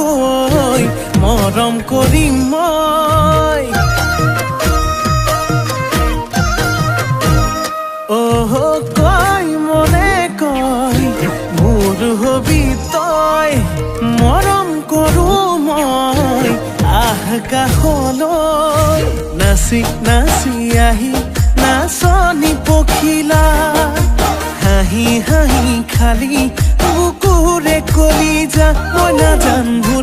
কৈ মৰম কৰিম মই কয় মনে কয় মোৰ হবি তই মৰম কৰো মই আকাশলৈ নাচি নাচি আহি নাচনি পখিলা হাঁহি হাঁহি খালি বুকুৰে কলিজা মই নাজানো